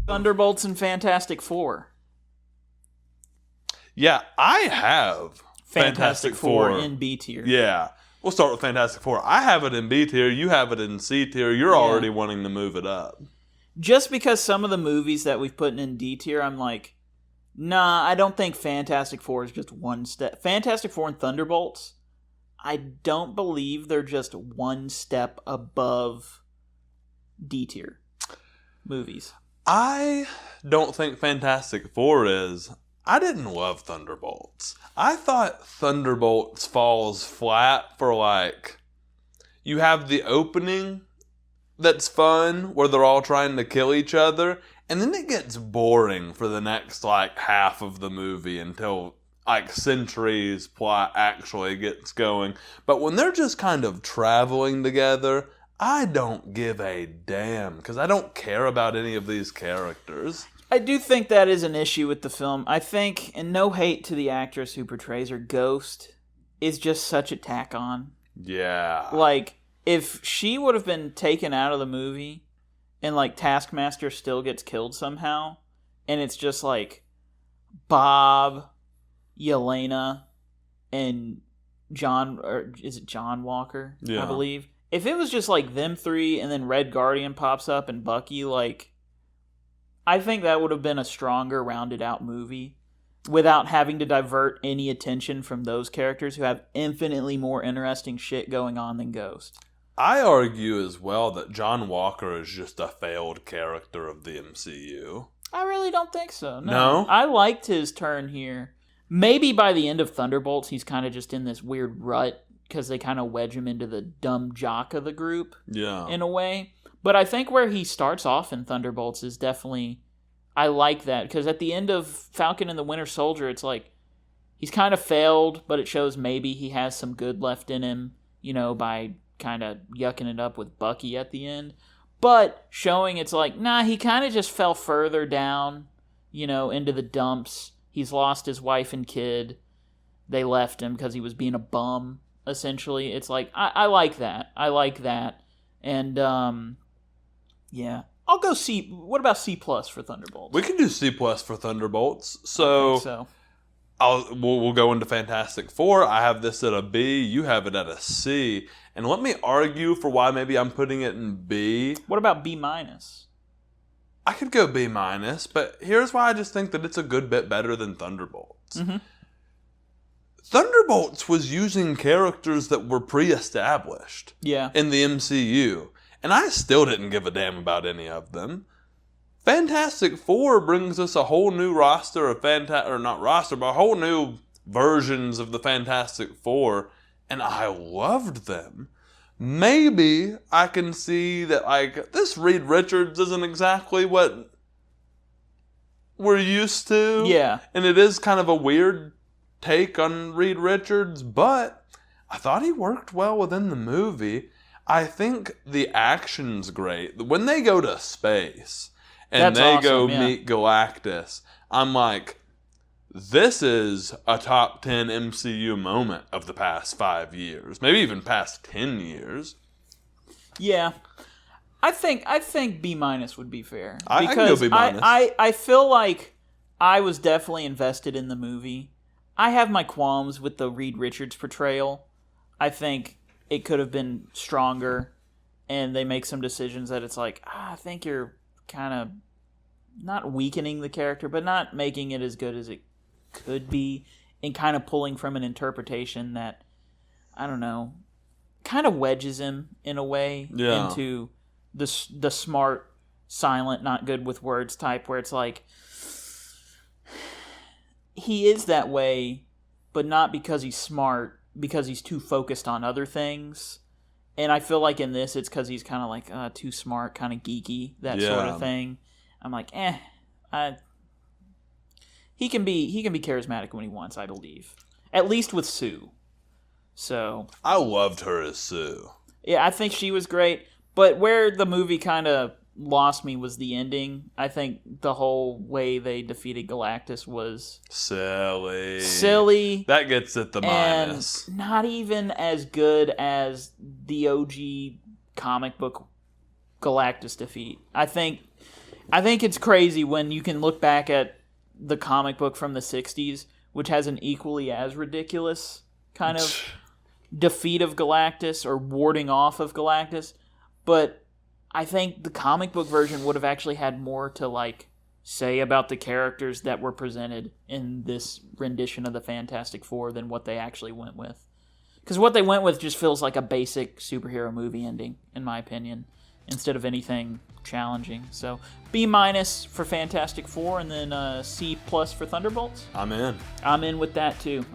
Thunderbolts and Fantastic Four. Yeah, I have Fantastic Four in B tier. Yeah. We'll start with Fantastic Four. I have it in B tier. You have it in C tier. You're already wanting to move it up. Just because some of the movies that we've put in D tier, I'm like, nah, I don't think Fantastic Four is just one step. Fantastic Four and Thunderbolts, I don't believe they're just one step above D tier movies. I don't think Fantastic Four is. I didn't love Thunderbolts. I thought Thunderbolts falls flat for you have the opening that's fun where they're all trying to kill each other, and then it gets boring for the next half of the movie until Century's plot actually gets going. But when they're just kind of traveling together, I don't give a damn because I don't care about any of these characters. I do think that is an issue with the film. I think, and no hate to the actress who portrays her, Ghost is just such a tack on. Yeah. If she would have been taken out of the movie and Taskmaster still gets killed somehow, and it's just Bob, Yelena, and John, or is it John Walker? Yeah. I believe. If it was just them three and then Red Guardian pops up and Bucky, I think that would have been a stronger, rounded out movie without having to divert any attention from those characters who have infinitely more interesting shit going on than Ghost. I argue as well that John Walker is just a failed character of the MCU. I really don't think so. No? I liked his turn here. Maybe by the end of Thunderbolts, he's kind of just in this weird rut because they kind of wedge him into the dumb jock of the group. Yeah. In a way. But I think where he starts off in Thunderbolts is definitely... I like that, because at the end of Falcon and the Winter Soldier, it's he's kind of failed, but it shows maybe he has some good left in him, by kind of yucking it up with Bucky at the end. But showing it's nah, he kind of just fell further down, into the dumps. He's lost his wife and kid. They left him because he was being a bum, essentially. It's I like that. I like that. And, yeah. I'll go C. What about C+ for Thunderbolts? We can do C+ for Thunderbolts. So, we'll go into Fantastic Four. I have this at a B. You have it at a C. And let me argue for why maybe I'm putting it in B. What about B-? I could go B-, but here's why I just think that it's a good bit better than Thunderbolts. Mm-hmm. Thunderbolts was using characters that were pre-established in the MCU. And I still didn't give a damn about any of them. Fantastic Four brings us a whole new roster of whole new versions of the Fantastic Four, and I loved them. Maybe I can see that this Reed Richards isn't exactly what we're used to. Yeah. And it is kind of a weird take on Reed Richards, but I thought he worked well within the movie. I think the action's great. When they go to space and meet Galactus, I'm this is a top 10 MCU moment of the past 5 years. Maybe even past 10 years. Yeah. I think B- would be fair. I can go B-. I feel like I was definitely invested in the movie. I have my qualms with the Reed Richards portrayal. I think it could have been stronger, and they make some decisions that it's I think you're kind of not weakening the character, but not making it as good as it could be, and kind of pulling from an interpretation that, I don't know, kind of wedges him in a way into the smart, silent, not good with words type, where it's he is that way, but not because he's smart, because he's too focused on other things. And I feel in this, it's because he's kind of too smart, kind of geeky, that sort of thing. I'm he can be charismatic when he wants, I believe. At least with Sue. So I loved her as Sue. Yeah, I think she was great. But where the movie kind of lost me was the ending. I think the whole way they defeated Galactus was silly. That gets at the minus. And not even as good as the OG comic book Galactus defeat. I think I think it's crazy when you can look back at the comic book from the 60s, which has an equally as ridiculous kind of defeat of Galactus or warding off of Galactus. But I think the comic book version would have actually had more to, like, say about the characters that were presented in this rendition of the Fantastic Four than what they actually went with. Because what they went with just feels like a basic superhero movie ending, in my opinion, instead of anything challenging. So B- for Fantastic Four, and then C+ for Thunderbolts. I'm in. I'm in with that too.